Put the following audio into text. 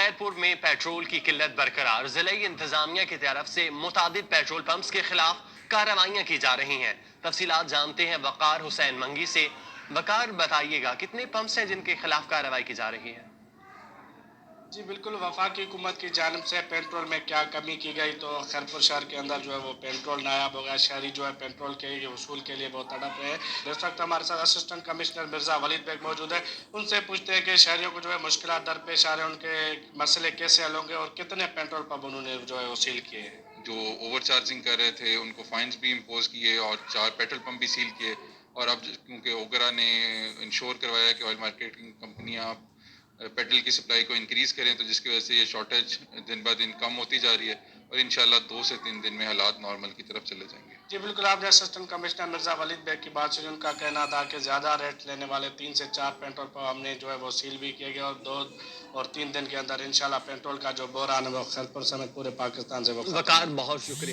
खैरपुर में पेट्रोल की किल्लत बरकरार, जिले इंतजामिया की तरफ से मुतादिद पेट्रोल पंप्स के खिलाफ कार्रवाइयां की जा रही हैं। तफसीलात जानते हैं वकार हुसैन मंगी से। वकार, बताइएगा कितने पंप्स हैं जिनके खिलाफ कार्रवाई की जा रही है? जी बिल्कुल, वफाकी हुकूमत की जानिब से पेट्रोल में क्या कमी की गई, तो खैरपुर शहर के अंदर जो है वो पेट्रोल नायाब हो गया। शहरी जो है पेट्रोल के वसूल के लिए बहुत तड़प रहे हैं। इस वक्त हमारे साथ असिस्टेंट कमिश्नर मिर्ज़ा वलीद बेग मौजूद है। उनसे पूछते हैं कि शहरियों को जो है मुश्किलात दरपेश आ रहे हैं, उनके मसले कैसे हल होंगे और कितने पेट्रोल पंप उन्होंने जो है वो सील किए हैं। जो ओवर चार्जिंग कर रहे थे उनको फाइन्स भी इम्पोज किए और 4 पेट्रोल पंप भी सील किए। और अब क्योंकि ओगरा ने इंश्योर करवाया कि ऑयल मार्केटिंग कंपनियां पेट्रोल की सप्लाई को इंक्रीज़ करें, तो जिसकी वजह से ये शॉर्टेज दिन ब दिन कम होती जा रही है और इंशाल्लाह 2 से 3 दिन में हालात नॉर्मल की तरफ चले जाएंगे। जी बिल्कुल, आपने असिस्टेंट कमिश्नर मिर्ज़ा वलीद बेग की बात सुनी। उनका कहना था कि ज़्यादा रेट लेने वाले 3 से 4 पेट्रोल पंप हमने जो है वो सील भी किए गए और 2 और 3 दिन के अंदर इंशाल्लाह पेट्रोल का जो बहरान है वो खैरपुर समेत पूरे पाकिस्तान से वो वकार, बहुत शुक्रिया।